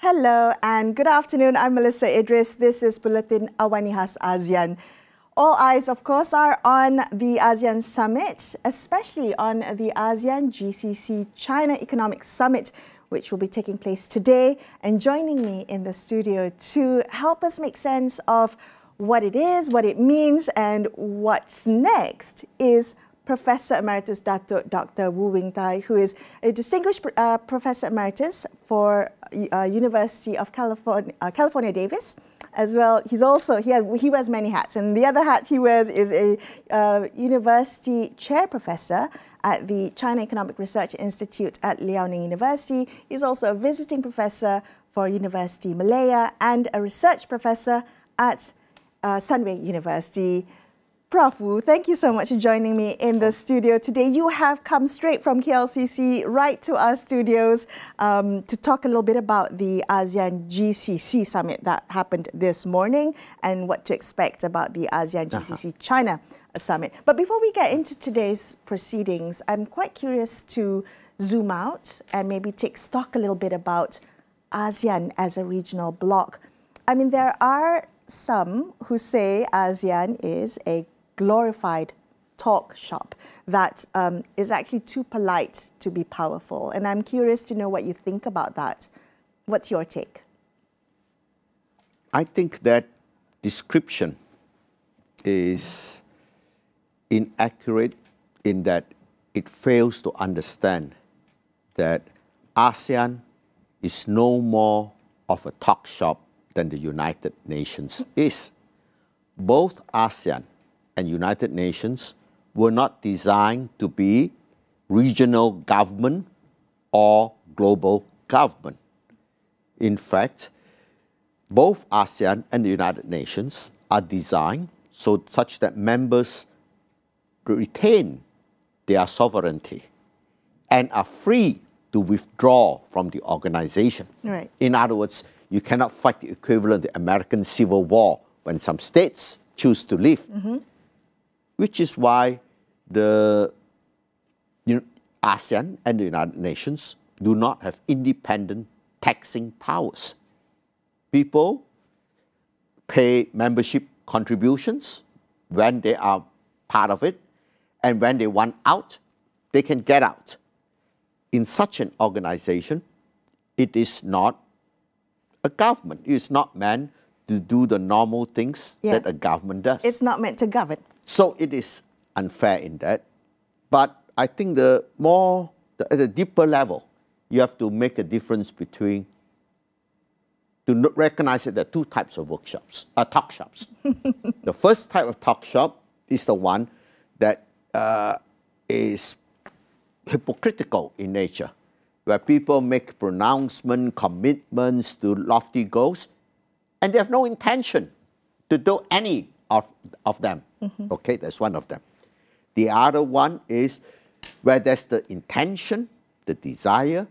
Hello and good afternoon. I'm Melissa Idris. This is Bulletin AWANI Khas ASEAN. All eyes, of course, are on the ASEAN Summit, especially on the ASEAN GCC-China Economic Summit, which will be taking place today. And joining me in the studio to help us make sense of what it is, what it means, and what's next is Professor Emeritus Datuk Dr. Wu Wing Tai, who is a distinguished Professor Emeritus for University of California, Davis. As well, he wears many hats, and the other hat he wears is a University Chair Professor at the China Economic Research Institute at Liaoning University. He's also a visiting professor for University Malaya and a research professor at Sunway University. Prof. Wu, thank you so much for joining me in the studio today. You have come straight from KLCC right to our studios to talk a little bit about the ASEAN GCC summit that happened this morning and what to expect about the ASEAN GCC-China summit. But before we get into today's proceedings, I'm quite curious to zoom out and maybe take stock a little bit about ASEAN as a regional bloc. I mean, there are some who say ASEAN is a glorified talk shop that is actually too polite to be powerful. And I'm curious to know what you think about that. What's your take? I think that description is inaccurate in that it fails to understand that ASEAN is no more of a talk shop than the United Nations is. Both ASEAN and United Nations were not designed to be regional government or global government. In fact, both ASEAN and the United Nations are designed such that members retain their sovereignty and are free to withdraw from the organization. Right. In other words, you cannot fight the equivalent of the American Civil War when some states choose to leave. Which is why the ASEAN and the United Nations do not have independent taxing powers. People pay membership contributions when they are part of it, and when they want out, they can get out. In such an organization, it is not a government. It is not meant to do the normal things that a government does. It's not meant to govern. So it is unfair in that. But I think at a deeper level, you have to make a difference between, to recognize that there are two types of talk shops. The first type of talk shop is the one that is hypocritical in nature, where people make pronouncements, commitments to lofty goals, and they have no intention to do any of them. Okay, that's one of them. The other one is where there's the intention, the desire,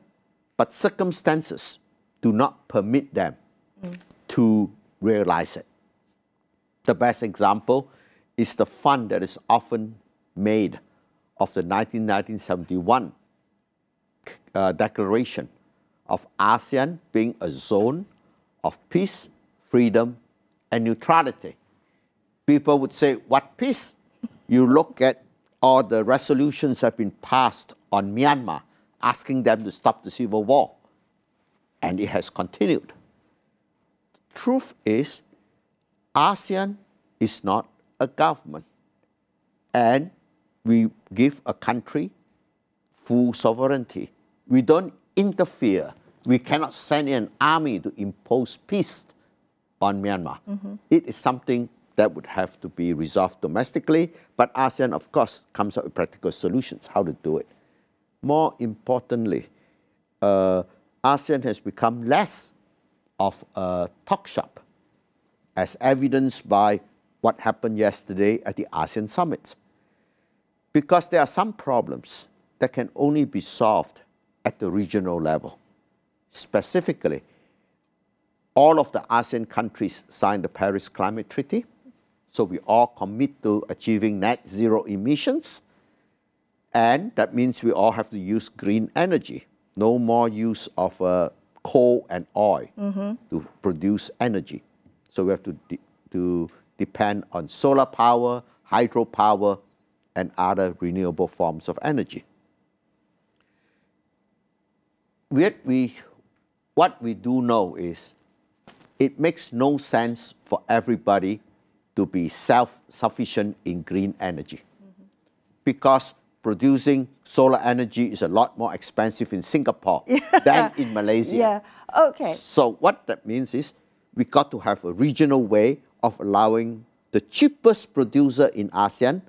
but circumstances do not permit them to realize it. The best example is the fun that is often made of the 1971 declaration of ASEAN being a zone of peace, freedom, and neutrality. People would say, what peace? You look at all the resolutions that have been passed on Myanmar, asking them to stop the civil war. And it has continued. The truth is, ASEAN is not a government. And we give a country full sovereignty. We don't interfere. We cannot send in an army to impose peace on Myanmar. It is something that would have to be resolved domestically, but ASEAN, of course, comes up with practical solutions, how to do it. More importantly, ASEAN has become less of a talk shop, as evidenced by what happened yesterday at the ASEAN Summit. Because there are some problems that can only be solved at the regional level. Specifically, all of the ASEAN countries signed the Paris Climate Treaty, so we all commit to achieving net zero emissions, and that means we all have to use green energy. No more use of coal and oil to produce energy. So we have to depend on solar power, hydropower, and other renewable forms of energy. What we do know is it makes no sense for everybody to be self-sufficient in green energy because producing solar energy is a lot more expensive in Singapore than in Malaysia. Yeah, okay. So what that means is we got to have a regional way of allowing the cheapest producer in ASEAN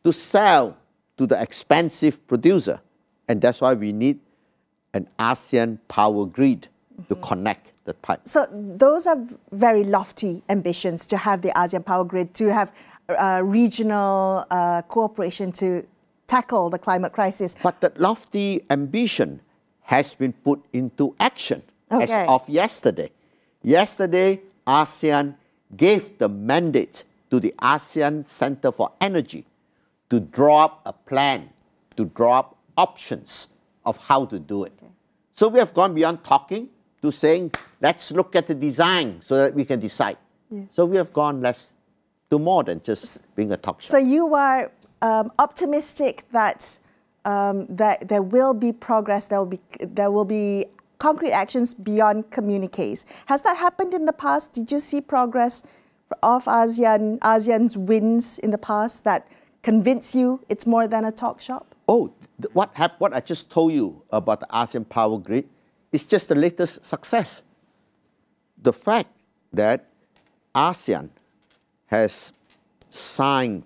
to sell to the expensive producer. And that's why we need an ASEAN power grid to connect the pipes. So those are very lofty ambitions to have the ASEAN power grid, to have regional cooperation to tackle the climate crisis. But that lofty ambition has been put into action as of yesterday. Yesterday, ASEAN gave the mandate to the ASEAN Center for Energy to draw up a plan, to draw up options of how to do it. So we have gone beyond talking to saying, let's look at the design so that we can decide. So we have gone less to more than just being a talk shop. So you are optimistic that that there will be progress, there will be concrete actions beyond communiques. Has that happened in the past? Did you see progress of ASEAN's wins in the past that convince you it's more than a talk shop? Oh, what I just told you about the ASEAN Power Grid is just the latest success. The fact that ASEAN has signed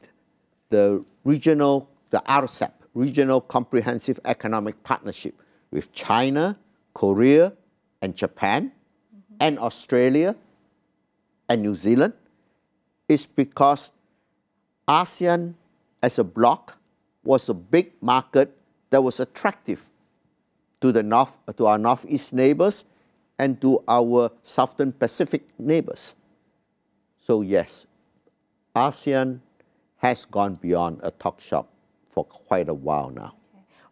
the RCEP, Regional Comprehensive Economic Partnership, with China, Korea, and Japan, and Australia, and New Zealand, is because ASEAN as a bloc was a big market that was attractive to our Northeast neighbors and to our Southern Pacific neighbors. So yes, ASEAN has gone beyond a talk shop for quite a while now,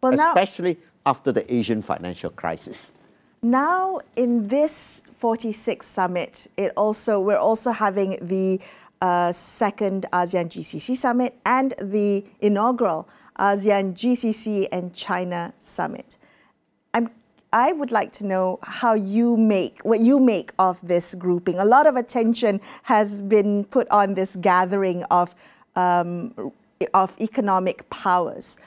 well, especially after the Asian financial crisis. Now, in this 46th summit, we're also having the second ASEAN GCC summit and the inaugural ASEAN GCC and China summit. I would like to know what you make of this grouping. A lot of attention has been put on this gathering of economic powers.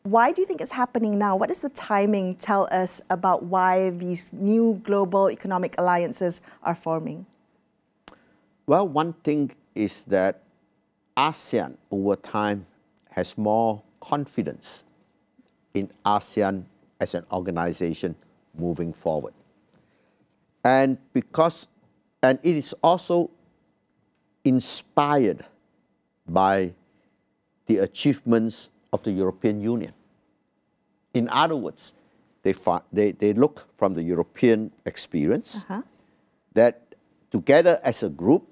Why do you think it's happening now? What does the timing tell us about why these new global economic alliances are forming? Well, one thing is that ASEAN over time has more confidence in ASEAN as an organization moving forward. And it is also inspired by the achievements of the European Union. In other words, they look from the European experience that together as a group,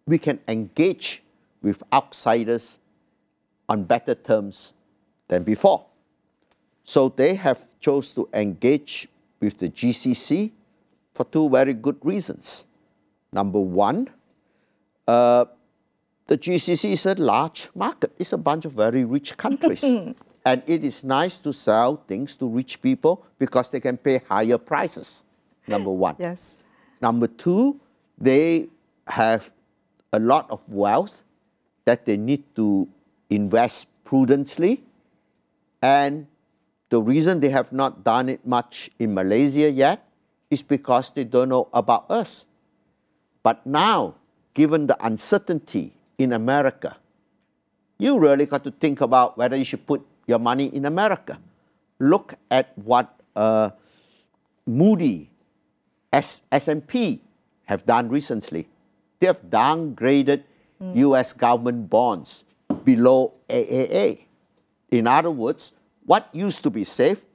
we can engage with outsiders on better terms than before. So they have chose to engage with the GCC for two very good reasons. Number one, the GCC is a large market. It's a bunch of very rich countries. And it is nice to sell things to rich people because they can pay higher prices, number one. Yes. Number two, they have a lot of wealth that they need to invest prudently. And the reason they have not done it much in Malaysia yet is because they don't know about us. But now, given the uncertainty in America, you really got to think about whether you should put your money in America. Look at what Moody, S&P have done recently. They have downgraded US government bonds below AAA. In other words, what used to be safe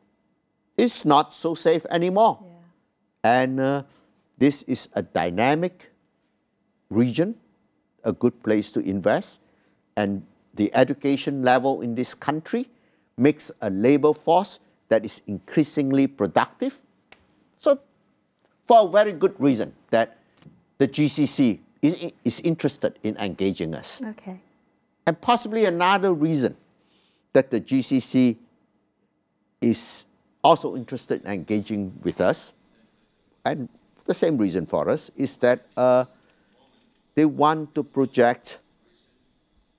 is not so safe anymore. And this is a dynamic region, a good place to invest, and the education level in this country makes a labor force that is increasingly productive. So for a very good reason that the GCC is interested in engaging us. Okay. And possibly another reason that the GCC is also interested in engaging with us, and the same reason for us, is that they want to project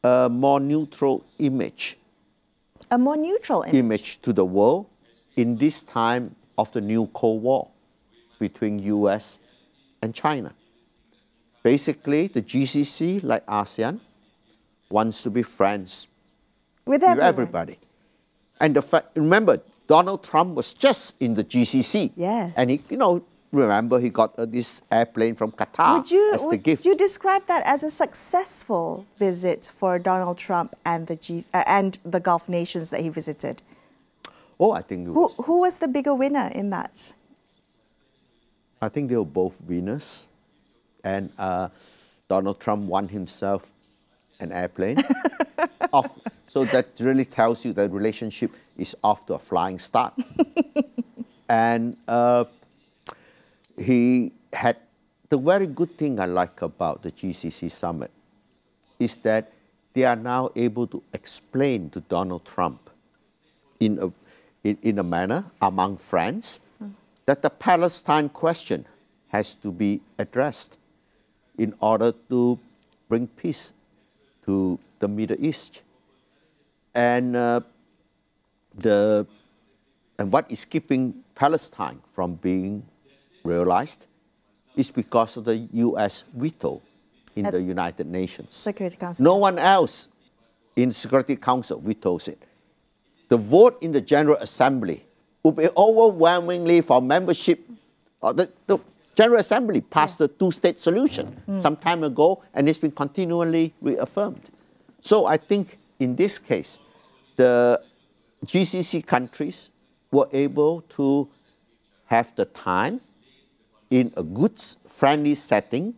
a more neutral image. A more neutral image to the world in this time of the new Cold War between US and China. Basically, the GCC, like ASEAN, wants to be friends with everybody. And the fact, remember, Donald Trump was just in the GCC. Yes. And he, remember he got this airplane from Qatar as the gift. Would you describe that as a successful visit for Donald Trump and the Gulf nations that he visited? Oh, I think it was. Who was the bigger winner in that? I think they were both winners. And Donald Trump won himself an airplane. So that really tells you that the relationship is off to a flying start. And he had the very good thing I like about the GCC summit is that they are now able to explain to Donald Trump in a manner among friends that the Palestine question has to be addressed in order to bring peace to the Middle East. And what is keeping Palestine from being realized is because of the U.S. veto in the United Nations. Security Council. No one else in the Security Council vetoes it. The vote in the General Assembly will be overwhelmingly for membership. The General Assembly passed the two-state solution some time ago, and it's been continually reaffirmed. So I think in this case, the GCC countries were able to have the time in a good, friendly setting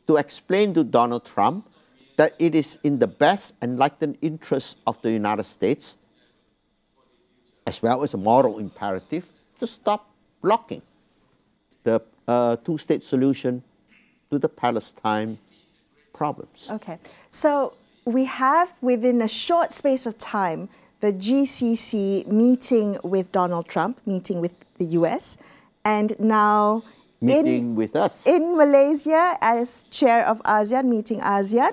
to explain to Donald Trump that it is in the best enlightened interest of the United States, as well as a moral imperative, to stop blocking the two-state solution to the Palestine problems. Okay, so we have within a short space of time the GCC meeting with Donald Trump, meeting with the US, and now meeting with us. In Malaysia as chair of ASEAN, meeting ASEAN,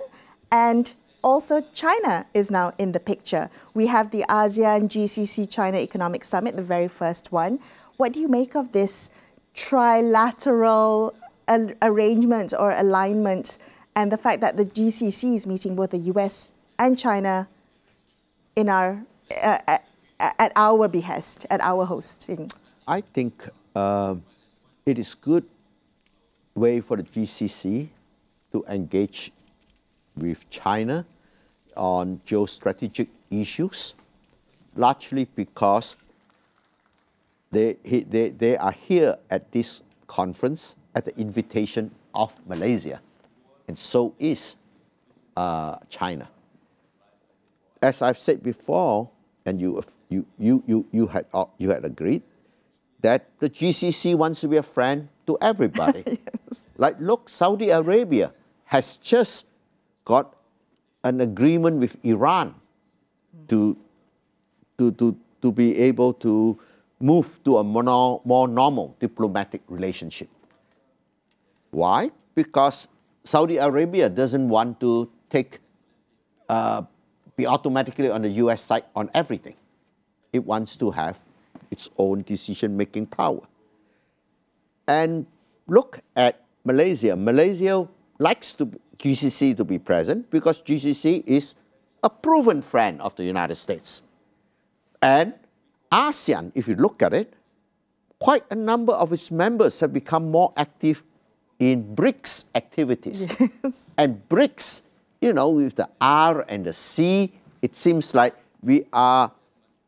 and also China is now in the picture. We have the ASEAN GCC-China Economic Summit, the very first one. What do you make of this trilateral arrangement or alignment, and the fact that the GCC is meeting both the US and China in at our behest, at our hosting? I think it is good way for the GCC to engage with China on geostrategic issues, largely because they are here at this conference at the invitation of Malaysia, and so is China. As I've said before, and you had agreed, that the GCC wants to be a friend to everybody. Yes. Like, look, Saudi Arabia has just got an agreement with Iran to be able to move to a more normal diplomatic relationship. Why? Because Saudi Arabia doesn't want to be automatically on the US side on everything. It wants to have its own decision-making power. And look at Malaysia. Malaysia likes GCC to be present because GCC is a proven friend of the United States. And ASEAN, if you look at it, quite a number of its members have become more active in BRICS activities. Yes. And BRICS, with the R and the C, it seems like we are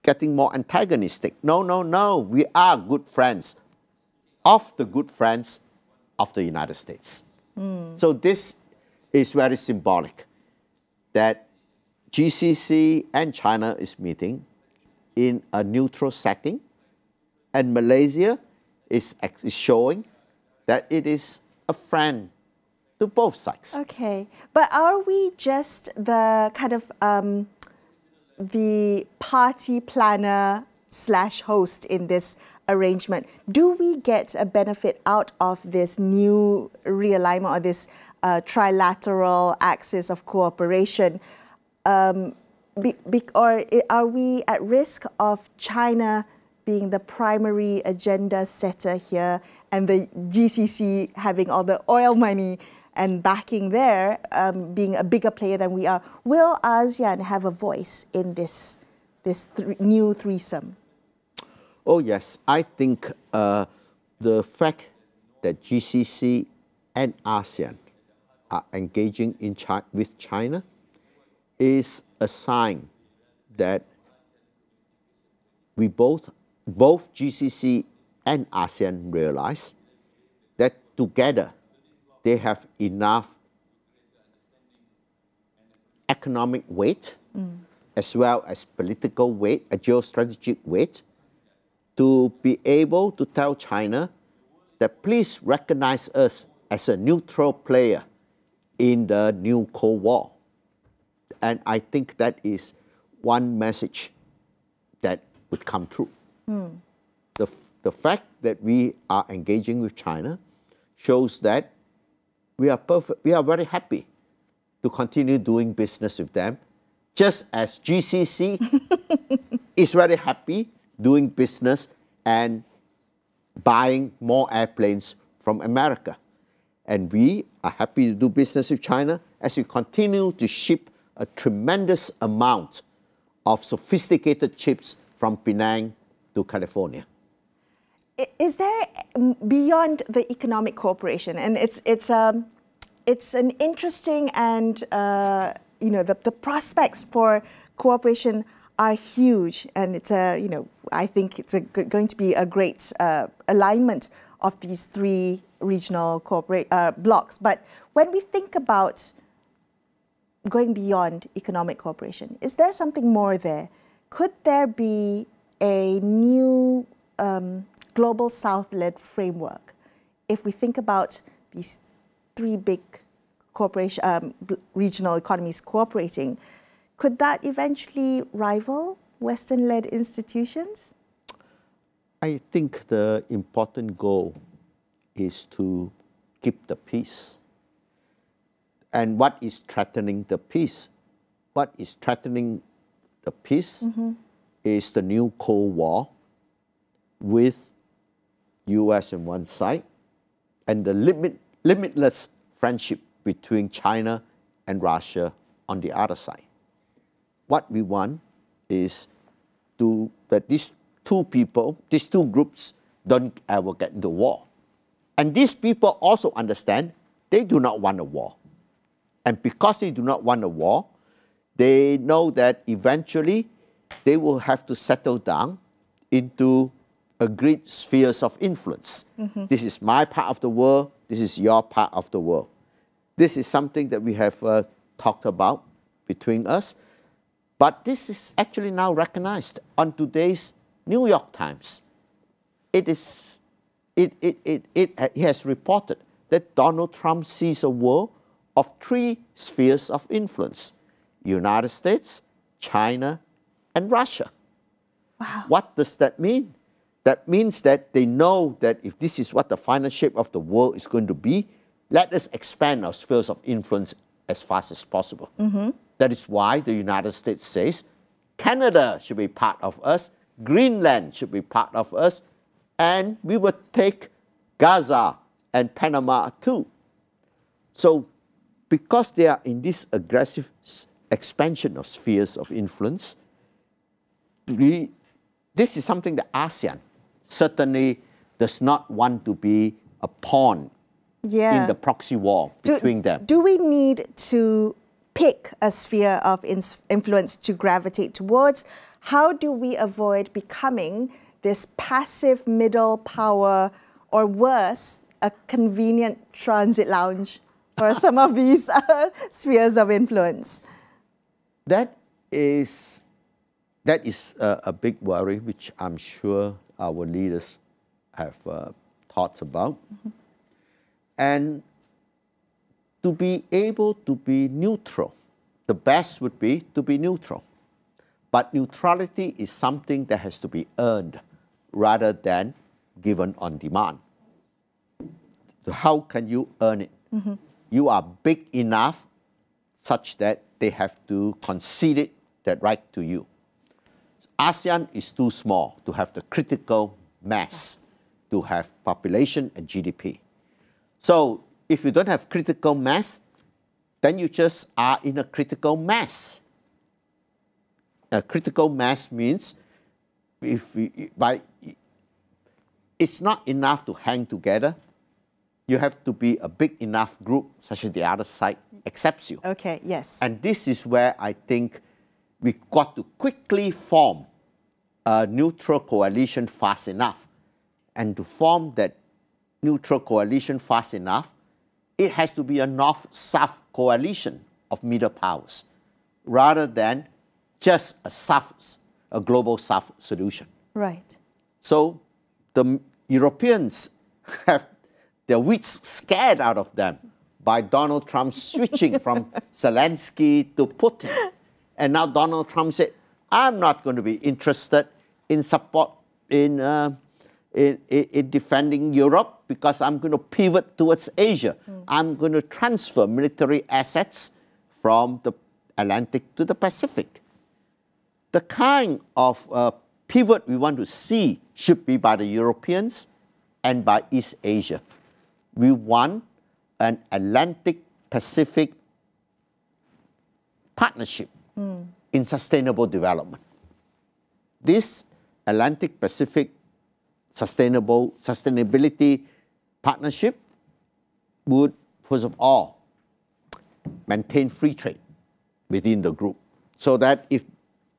getting more antagonistic. No. We are good friends of the good friends of the United States. So this is very symbolic that GCC and China is meeting in a neutral setting, and Malaysia is showing that it is a friend to both sides. Okay, but are we just the kind of the party planner / host in this arrangement? Do we get a benefit out of this new realignment or this trilateral axis of cooperation? Or are we at risk of China being the primary agenda setter here and the GCC having all the oil money and backing there, being a bigger player than we are? Will ASEAN have a voice in this new threesome? Oh yes, I think the fact that GCC and ASEAN are engaging with China is a sign that we both GCC and ASEAN realize that together they have enough economic weight as well as political weight, a geostrategic weight, to be able to tell China that please recognize us as a neutral player in the new Cold War. And I think that is one message that would come true. The fact that we are engaging with China shows that we are very happy to continue doing business with them, just as GCC is very happy doing business and buying more airplanes from America. And we are happy to do business with China as we continue to ship a tremendous amount of sophisticated chips from Penang to California. Is there, beyond the economic cooperation, and it's an interesting and the prospects for cooperation are huge, and it's I think it's going to be a great alignment of these three regional blocks. But when we think about going beyond economic cooperation, is there something more there? Could there be a new Global South-led framework if we think about these three big regional economies cooperating? Could that eventually rival Western-led institutions? I think the important goal is to keep the peace. And what is threatening the peace? What is threatening the peace is the new Cold War with US on one side and the limitless friendship between China and Russia on the other side. What we want is that these two groups don't ever get into war. And these people also understand they do not want a war. And because they do not want a war, they know that eventually they will have to settle down into agreed spheres of influence. This is my part of the world, this is your part of the world. This is something that we have talked about between us, but this is actually now recognized on today's New York Times. It has reported that Donald Trump sees a world of three spheres of influence: United States, China, and Russia. Wow. What does that mean? That means that they know that if this is what the final shape of the world is going to be, let us expand our spheres of influence as fast as possible. That is why the United States says Canada should be part of us, Greenland should be part of us, and we will take Gaza and Panama too. So because they are in this aggressive expansion of spheres of influence, this is something that ASEAN certainly does not want to be a pawn in the proxy war between them. Do we need to pick a sphere of influence to gravitate towards? How do we avoid becoming this passive middle power, or worse, a convenient transit lounge for some of these spheres of influence? That is a big worry, which I'm sure our leaders have thought about. And to be able to be neutral, the best would be to be neutral. But neutrality is something that has to be earned rather than given on demand. So how can you earn it? You are big enough such that they have to concede that right to you. ASEAN is too small to have the critical mass to have population and GDP. So if you don't have critical mass, then you just are in a critical mass. A critical mass means it's not enough to hang together. You have to be a big enough group such that the other side accepts you. Okay, yes. And this is where I think we got to quickly form a neutral coalition fast enough. And to form that neutral coalition fast enough, it has to be a North-South coalition of middle powers rather than just a global South solution. Right. So the Europeans have their wits scared out of them by Donald Trump switching from Zelensky to Putin. And now Donald Trump said, I'm not going to be interested in support in defending Europe because I'm going to pivot towards Asia. I'm going to transfer military assets from the Atlantic to the Pacific. The kind of pivot we want to see should be by the Europeans and by East Asia. We want an Atlantic-Pacific partnership in sustainable development. This Atlantic-Pacific sustainability partnership would, first of all, maintain free trade within the group, so that if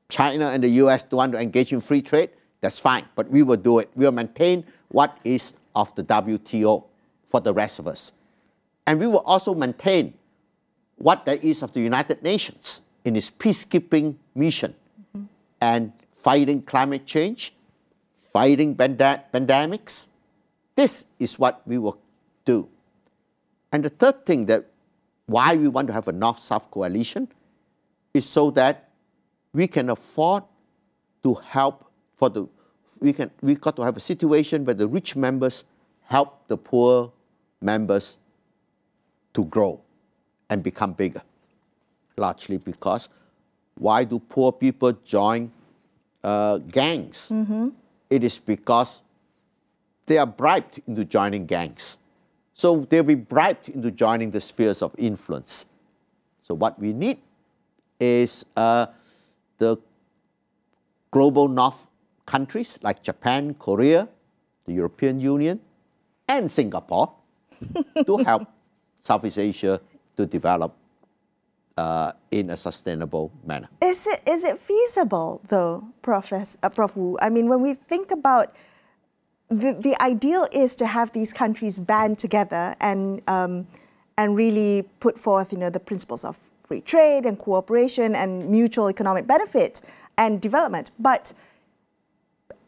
China and the US don't want to engage in free trade, that's fine, but we will do it. We will maintain what is of the WTO for the rest of us. And we will also maintain what there is of the United Nations in its peacekeeping mission and fighting climate change, fighting pandemics. This is what we will do. And the third thing that why we want to have a North-South coalition is so that we can afford to help we got to have a situation where the rich members help the poor members to grow and become bigger. Largely because why do poor people join gangs? It is because they are bribed into joining gangs. So they'll be bribed into joining the spheres of influence. So what we need is the global North countries like Japan, Korea, the European Union, and Singapore to help Southeast Asia to develop in a sustainable manner. Is it feasible, though, Prof. Wu? I mean, when we think about the ideal is to have these countries band together and really put forth, the principles of free trade and cooperation and mutual economic benefit and development. But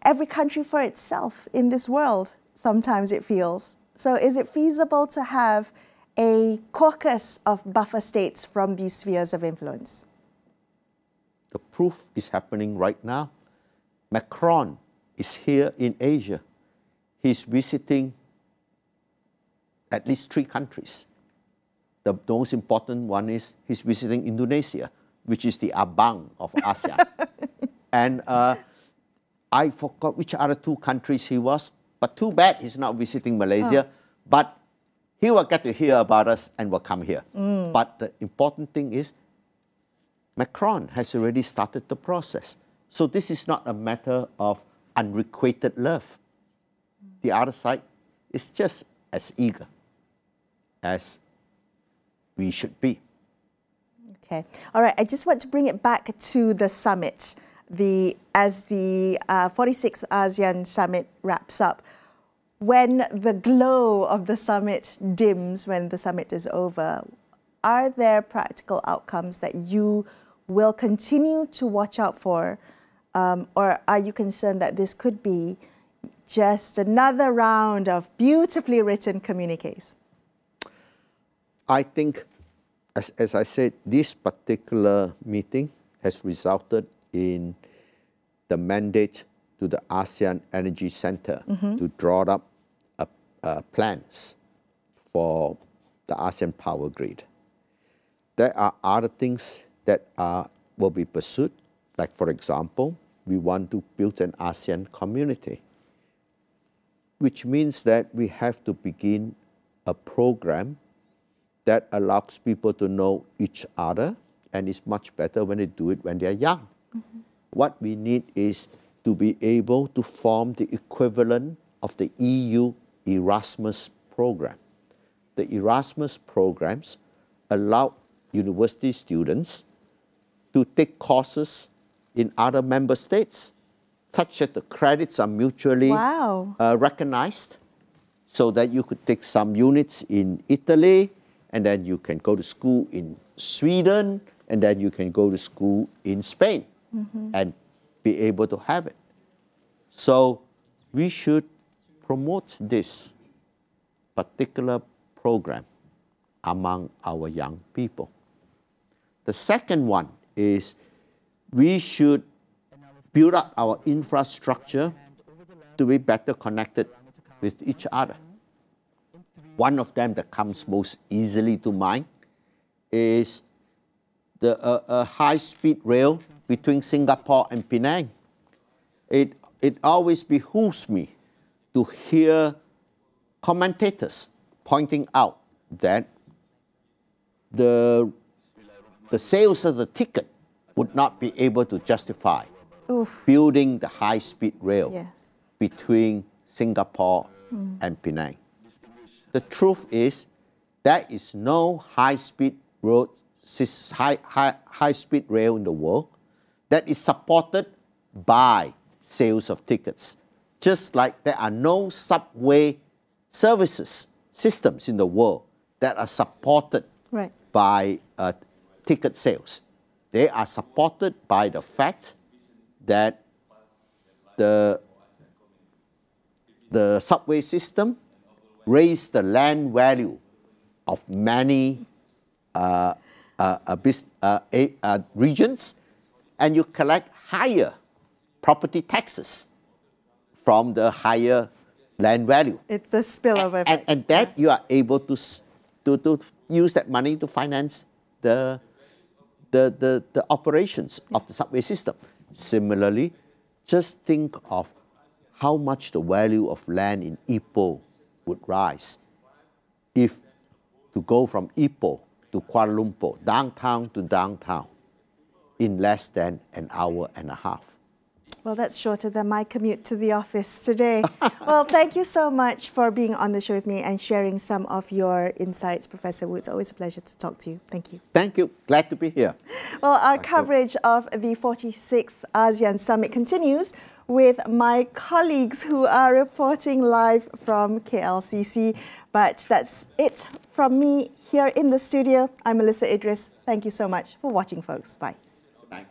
every country for itself in this world, sometimes it feels. So is it feasible to have a caucus of buffer states from these spheres of influence? The proof is happening right now. Macron is here in Asia. He's visiting at least 3 countries. The most important one is he's visiting Indonesia, which is the abang of ASEAN. And I forgot which other 2 countries he was, but too bad he's not visiting Malaysia. But he will get to hear about us and will come here. But the important thing is Macron has already started the process. So this is not a matter of unrequited love. The other side is just as eager as we should be. Okay. All right. I just want to bring it back to the summit. As the 46th ASEAN Summit wraps up, when the glow of the summit dims, when the summit is over, are there practical outcomes that you will continue to watch out for? Or are you concerned that this could be just another round of beautifully written communiques? I think, as I said, this particular meeting has resulted in the mandate to the ASEAN Energy Center to draw up plans for the ASEAN power grid. There are other things that will be pursued, like, for example, we want to build an ASEAN community, which means that we have to begin a program that allows people to know each other, and it's much better when they do it when they're young. What we need is to be able to form the equivalent of the EU Erasmus program. The Erasmus programs allow university students to take courses in other member states, such that the credits are mutually recognized, so that you could take some units in Italy, and then you can go to school in Sweden, and then you can go to school in Spain and be able to have it. So we should promote this particular program among our young people. The second one is we should build up our infrastructure to be better connected with each other. One of them that comes most easily to mind is the high-speed rail between Singapore and Penang. It always behooves me to hear commentators pointing out that the sales of the ticket would not be able to justify building the high-speed rail between Singapore and Penang. The truth is, there is no high-speed rail in the world that is supported by sales of tickets. Just like there are no subway services systems in the world that are supported by ticket sales. They are supported by the fact that the subway system raised the land value of many regions, and you collect higher property taxes from the higher land value. It's the spillover effect. And that you are able to use that money to finance the operations of the subway system. Similarly, just think of how much the value of land in Ipoh would rise if to go from Ipoh to Kuala Lumpur, downtown to downtown, in less than an hour and a half. Well, that's shorter than my commute to the office today. Well, thank you so much for being on the show with me and sharing some of your insights, Professor Wu. It's always a pleasure to talk to you. Thank you. Thank you. Glad to be here. Well, our coverage of the 46th ASEAN Summit continues with my colleagues who are reporting live from KLCC. But that's it from me here in the studio. I'm Melissa Idris. Thank you so much for watching, folks. Bye. Bye.